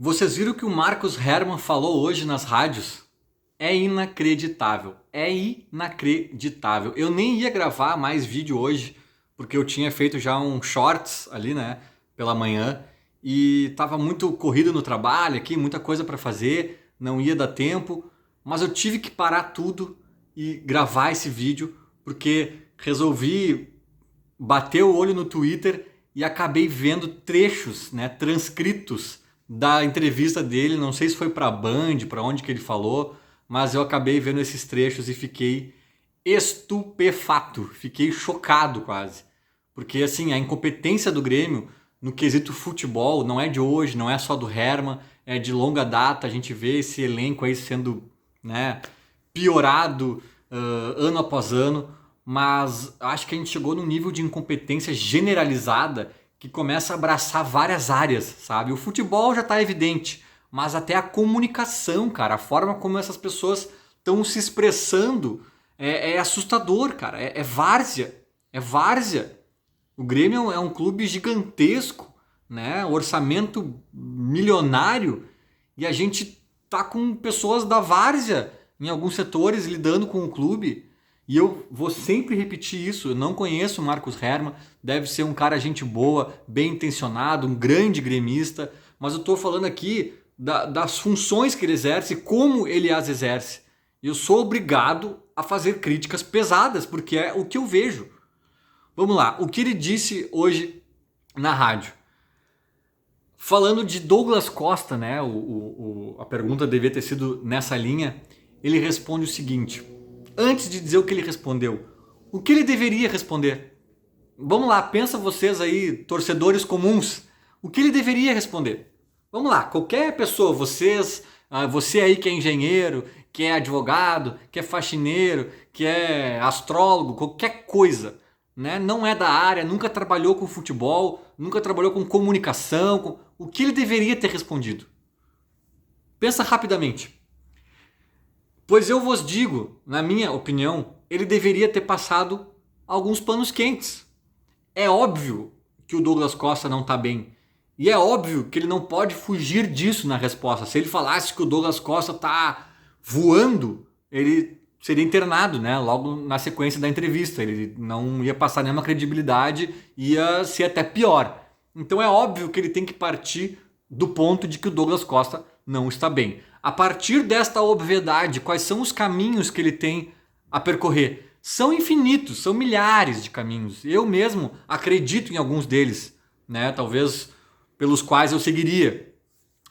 Vocês viram o que o Marcos Hermann falou hoje nas rádios? É inacreditável. É inacreditável. Eu nem ia gravar mais vídeo hoje, porque eu tinha feito já um shorts ali, né, pela manhã, e tava muito corrido no trabalho aqui, muita coisa para fazer, não ia dar tempo, mas eu tive que parar tudo e gravar esse vídeo, porque resolvi bater o olho no Twitter e acabei vendo trechos, né, transcritos da entrevista dele. Não sei se foi para a Band, para onde que ele falou, mas eu acabei vendo esses trechos e fiquei estupefato, fiquei chocado quase. Porque assim, a incompetência do Grêmio no quesito futebol não é de hoje, não é só do Hermann, é de longa data. A gente vê esse elenco aí sendo, né, piorado ano após ano, mas acho que a gente chegou num nível de incompetência generalizada que começa a abraçar várias áreas, sabe? O futebol já está evidente, mas até a comunicação, cara, a forma como essas pessoas estão se expressando é assustador, cara. É várzea, é várzea. O Grêmio é um clube gigantesco, né? Orçamento milionário, e a gente tá com pessoas da várzea em alguns setores lidando com o clube. E eu vou sempre repetir isso. Eu não conheço o Marcos Hermann, deve ser um cara gente boa, bem intencionado, um grande gremista, mas eu estou falando aqui das funções que ele exerce, como ele as exerce. Eu sou obrigado a fazer críticas pesadas, porque é o que eu vejo. Vamos lá, o que ele disse hoje na rádio. Falando de Douglas Costa, né? A pergunta devia ter sido nessa linha. Ele responde o seguinte: antes de dizer o que ele respondeu, o que ele deveria responder? Vamos lá, pensa vocês aí, torcedores comuns, o que ele deveria responder? Vamos lá, qualquer pessoa, vocês, você aí que é engenheiro, que é advogado, que é faxineiro, que é astrólogo, qualquer coisa, né? Não é da área, nunca trabalhou com futebol, nunca trabalhou com comunicação, o que ele deveria ter respondido? Pensa rapidamente. Pois eu vos digo, na minha opinião, ele deveria ter passado alguns panos quentes. É óbvio que o Douglas Costa não está bem. E é óbvio que ele não pode fugir disso na resposta. Se ele falasse que o Douglas Costa está voando, ele seria internado, né? Logo na sequência da entrevista. Ele não ia passar nenhuma credibilidade, ia ser até pior. Então é óbvio que ele tem que partir do ponto de que o Douglas Costa não está bem. A partir desta obviedade, quais são os caminhos que ele tem a percorrer? São infinitos, são milhares de caminhos. Eu mesmo acredito em alguns deles, né? Talvez pelos quais eu seguiria.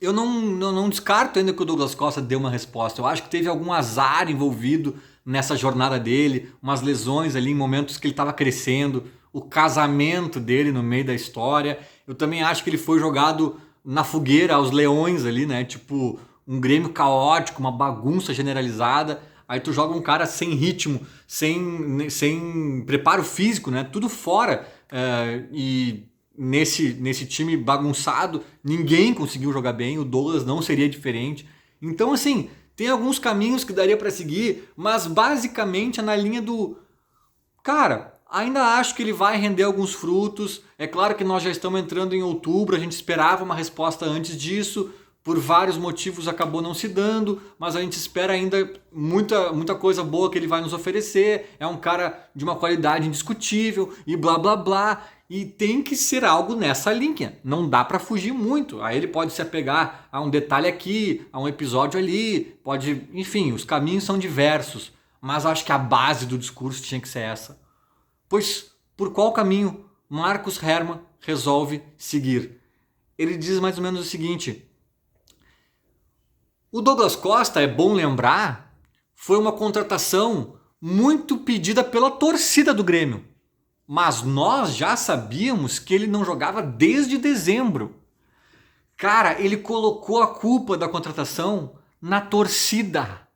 Eu não descarto ainda que o Douglas Costa deu uma resposta. Eu acho que teve algum azar envolvido nessa jornada dele, umas lesões ali em momentos que ele estava crescendo, o casamento dele no meio da história. Eu também acho que ele foi jogado na fogueira aos leões ali, né? Tipo, um Grêmio caótico, uma bagunça generalizada. Aí tu joga um cara sem ritmo, sem preparo físico, né? Tudo fora. E nesse time bagunçado, ninguém conseguiu jogar bem, o Douglas não seria diferente. Então, assim, tem alguns caminhos que daria para seguir, mas basicamente é na linha do... Cara, ainda acho que ele vai render alguns frutos. É claro que nós já estamos entrando em outubro, a gente esperava uma resposta antes disso. Por vários motivos acabou não se dando, mas a gente espera ainda muita coisa boa que ele vai nos oferecer. É um cara de uma qualidade indiscutível e blá blá blá. E tem que ser algo nessa linha. Não dá para fugir muito. Aí ele pode se apegar a um detalhe aqui, a um episódio ali, pode, enfim, os caminhos são diversos. Mas acho que a base do discurso tinha que ser essa. Pois por qual caminho Marcos Hermann resolve seguir? Ele diz mais ou menos o seguinte: o Douglas Costa, é bom lembrar, foi uma contratação muito pedida pela torcida do Grêmio. Mas nós já sabíamos que ele não jogava desde dezembro. Cara, ele colocou a culpa da contratação na torcida.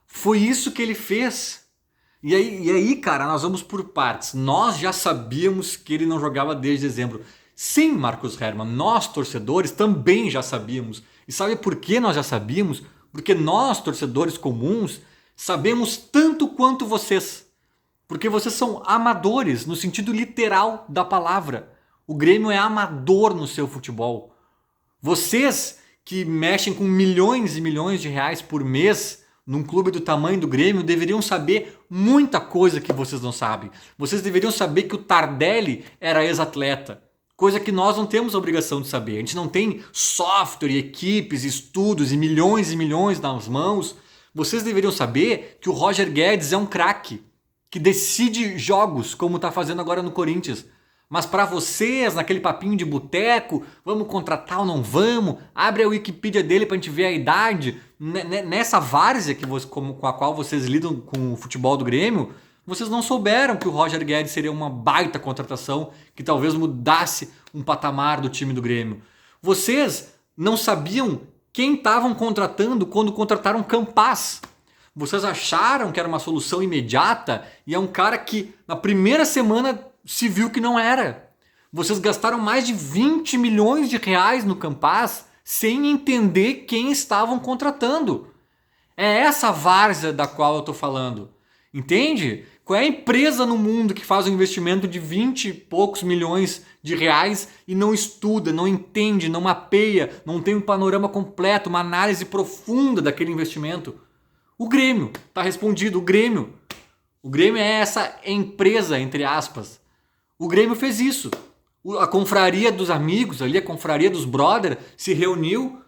Foi isso que ele fez. E aí, cara, nós vamos por partes. Nós já sabíamos que ele não jogava desde dezembro. Sim, Marcos Hermann, nós torcedores também já sabíamos. E sabe por que nós já sabíamos? Porque nós, torcedores comuns, sabemos tanto quanto vocês. Porque vocês são amadores no sentido literal da palavra. O Grêmio é amador no seu futebol. Vocês que mexem com milhões e milhões de reais por mês num clube do tamanho do Grêmio deveriam saber muita coisa que vocês não sabem. Vocês deveriam saber que o Tardelli era ex-atleta, coisa que nós não temos a obrigação de saber. A gente não tem software, equipes, estudos e milhões nas mãos. Vocês deveriam saber que o Roger Guedes é um craque, que decide jogos, como está fazendo agora no Corinthians. Mas para vocês, naquele papinho de boteco, vamos contratar ou não vamos? Abre a Wikipedia dele para a gente ver a idade. Nessa várzea com a qual vocês lidam com o futebol do Grêmio, vocês não souberam que o Roger Guedes seria uma baita contratação que talvez mudasse um patamar do time do Grêmio. Vocês não sabiam quem estavam contratando quando contrataram Campaz. Vocês acharam que era uma solução imediata e é um cara que na primeira semana se viu que não era. Vocês gastaram mais de 20 milhões de reais no Campaz sem entender quem estavam contratando. É essa várzea da qual eu estou falando. Entende? Qual é a empresa no mundo que faz um investimento de 20 e poucos milhões de reais e não estuda, não entende, não mapeia, não tem um panorama completo, uma análise profunda daquele investimento? O Grêmio. Tá respondido, o Grêmio. O Grêmio é essa empresa, entre aspas. O Grêmio fez isso. A confraria dos amigos ali, a confraria dos brother, se reuniu,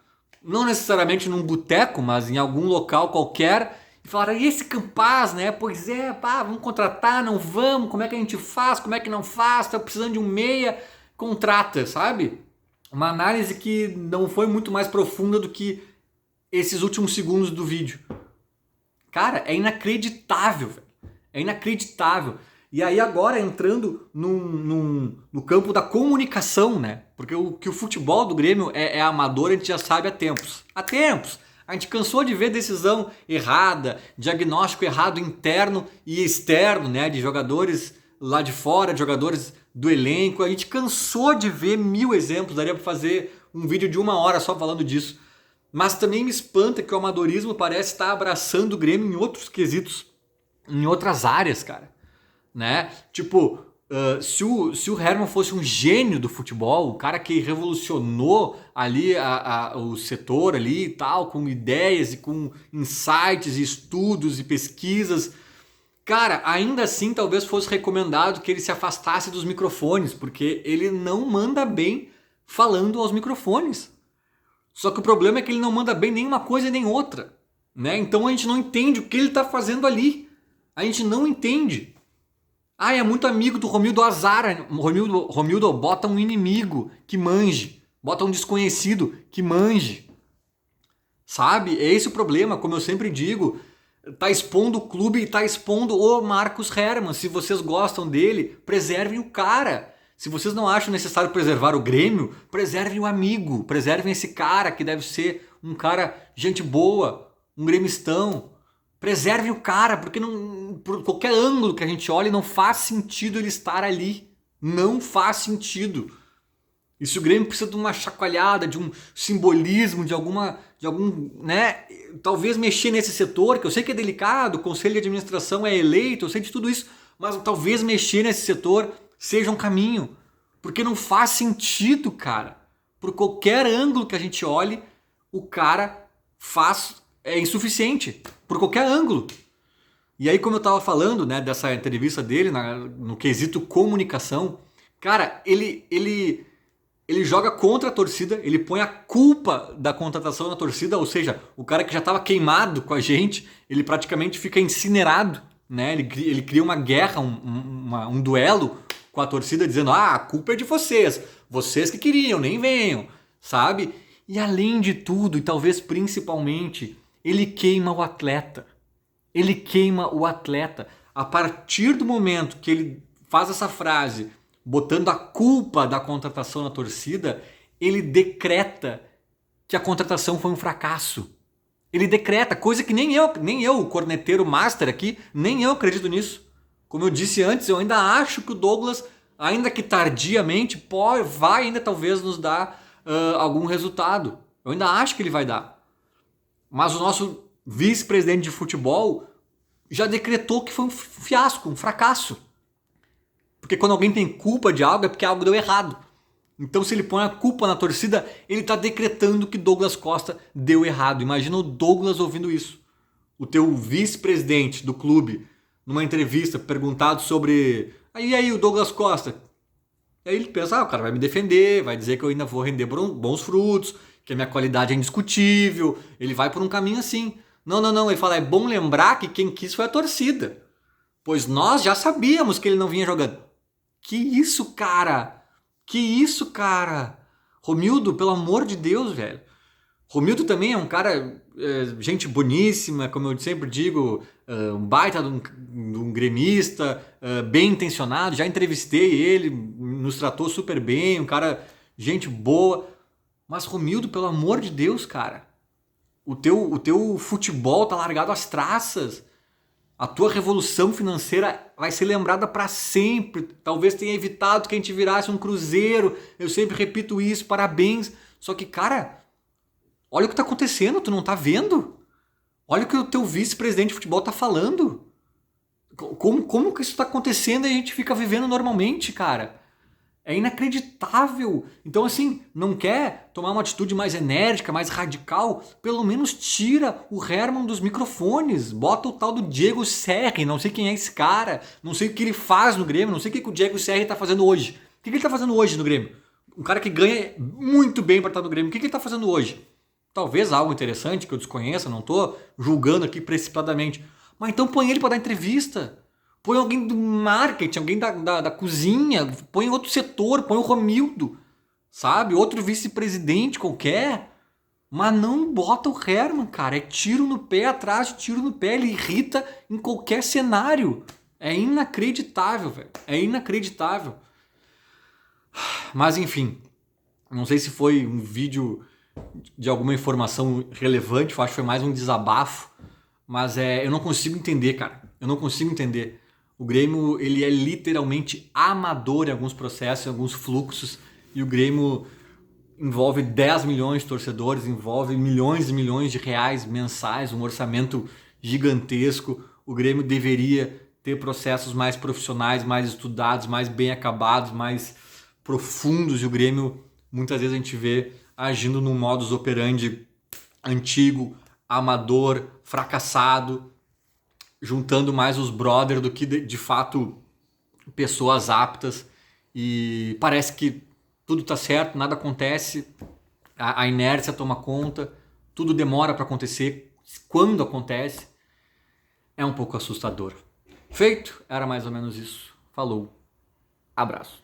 não necessariamente num boteco, mas em algum local qualquer, e falaram, e esse Campaz, né? Pois é, pá, vamos contratar, não vamos, como é que a gente faz, como é que não faz, tá precisando de um meia, contrata, sabe? Uma análise que não foi muito mais profunda do que esses últimos segundos do vídeo. Cara, é inacreditável, velho. É inacreditável. E aí agora entrando no campo da comunicação, né? Porque que o futebol do Grêmio é amador, a gente já sabe há tempos. Há tempos. A gente cansou de ver decisão errada, diagnóstico errado interno e externo, né? De jogadores lá de fora, de jogadores do elenco. A gente cansou de ver 1000 exemplos. Daria para fazer um vídeo de 1 hora só falando disso. Mas também me espanta que o amadorismo parece estar abraçando o Grêmio em outros quesitos, em outras áreas, cara. Né? Tipo, se o Hermann fosse um gênio do futebol, o cara que revolucionou ali o setor ali e tal, com ideias e com insights e estudos e pesquisas, cara, ainda assim talvez fosse recomendado que ele se afastasse dos microfones, porque ele não manda bem falando aos microfones. Só que o problema é que ele não manda bem nem uma coisa nem outra, né? Então a gente não entende o que ele está fazendo ali. A gente não entende. Ah, é muito amigo do Romildo Azar. Romildo bota um inimigo que manje. Bota um desconhecido que manje. Sabe? É esse o problema, como eu sempre digo. Tá expondo o clube e tá expondo o Marcos Hermann. Se vocês gostam dele, preservem o cara. Se vocês não acham necessário preservar o Grêmio, preservem o amigo. Preservem esse cara que deve ser um cara gente boa, um gremistão. Preserve o cara, porque não, por qualquer ângulo que a gente olhe, não faz sentido ele estar ali. Não faz sentido. E se o Grêmio precisa de uma chacoalhada, de um simbolismo, de algum, né? Talvez mexer nesse setor, que eu sei que é delicado, o conselho de administração é eleito, eu sei de tudo isso, mas talvez mexer nesse setor seja um caminho. Porque não faz sentido, cara. Por qualquer ângulo que a gente olhe, o cara é insuficiente. Por qualquer ângulo. E aí, como eu tava falando, né, dessa entrevista dele, no quesito comunicação, cara, ele joga contra a torcida, ele põe a culpa da contratação na torcida, ou seja, o cara que já tava queimado com a gente, ele praticamente fica incinerado, né? Ele cria uma guerra, um duelo com a torcida, dizendo, a culpa é de vocês que queriam, nem venham, sabe? E além de tudo, e talvez principalmente, ele queima o atleta. Ele queima o atleta. A partir do momento que ele faz essa frase, botando a culpa da contratação na torcida, ele decreta que a contratação foi um fracasso. Ele decreta, coisa que nem eu, o corneteiro master aqui, nem eu acredito nisso. Como eu disse antes, eu ainda acho que o Douglas, ainda que tardiamente, vai ainda talvez nos dar algum resultado. Eu ainda acho que ele vai dar. Mas o nosso vice-presidente de futebol já decretou que foi um fiasco, um fracasso. Porque quando alguém tem culpa de algo é porque algo deu errado. Então se ele põe a culpa na torcida, ele está decretando que Douglas Costa deu errado. Imagina o Douglas ouvindo isso. O teu vice-presidente do clube, numa entrevista, perguntado sobre... E aí o Douglas Costa? E aí ele pensa, o cara vai me defender, vai dizer que eu ainda vou render bons frutos, que a minha qualidade é indiscutível. Ele vai por um caminho assim. Não. Ele fala, é bom lembrar que quem quis foi a torcida. Pois nós já sabíamos que ele não vinha jogando. Que isso, cara? Que isso, cara? Romildo, pelo amor de Deus, velho. Romildo também é um cara, gente boníssima, como eu sempre digo, um baita de um gremista, bem intencionado. Já entrevistei ele, nos tratou super bem, um cara, gente boa. Mas Romildo, pelo amor de Deus, cara, o teu futebol tá largado às traças. A tua revolução financeira vai ser lembrada para sempre. Talvez tenha evitado que a gente virasse um cruzeiro. Eu sempre repito isso, parabéns. Só que, cara, olha o que tá acontecendo, tu não tá vendo? Olha o que o teu vice-presidente de futebol tá falando. Como que isso tá acontecendo e a gente fica vivendo normalmente, cara? É inacreditável. Então, assim, não quer tomar uma atitude mais enérgica, mais radical? Pelo menos tira o Herman dos microfones. Bota o tal do Diego Serri. Não sei quem é esse cara. Não sei o que ele faz no Grêmio. Não sei o que o Diego Serri tá fazendo hoje. O que ele tá fazendo hoje no Grêmio? Um cara que ganha muito bem para estar no Grêmio. O que ele tá fazendo hoje? Talvez algo interessante que eu desconheça. Não tô julgando aqui precipitadamente. Mas então põe ele para dar entrevista. Põe alguém do marketing, alguém da cozinha, põe outro setor, põe o Romildo, sabe? Outro vice-presidente qualquer. Mas não bota o Herman, cara. É tiro no pé atrás de tiro no pé. Ele irrita em qualquer cenário. É inacreditável, velho. É inacreditável. Mas enfim, não sei se foi um vídeo de alguma informação relevante. Eu acho que foi mais um desabafo. Mas eu não consigo entender, cara. Eu não consigo entender. O Grêmio, ele é literalmente amador em alguns processos, em alguns fluxos, e o Grêmio envolve 10 milhões de torcedores, envolve milhões e milhões de reais mensais, um orçamento gigantesco. O Grêmio deveria ter processos mais profissionais, mais estudados, mais bem acabados, mais profundos, e o Grêmio, muitas vezes a gente vê agindo num modus operandi antigo, amador, fracassado, juntando mais os brothers do que de fato pessoas aptas, e parece que tudo tá certo, nada acontece, a inércia toma conta, tudo demora para acontecer, quando acontece é um pouco assustador. Feito, era mais ou menos isso. Falou, abraço.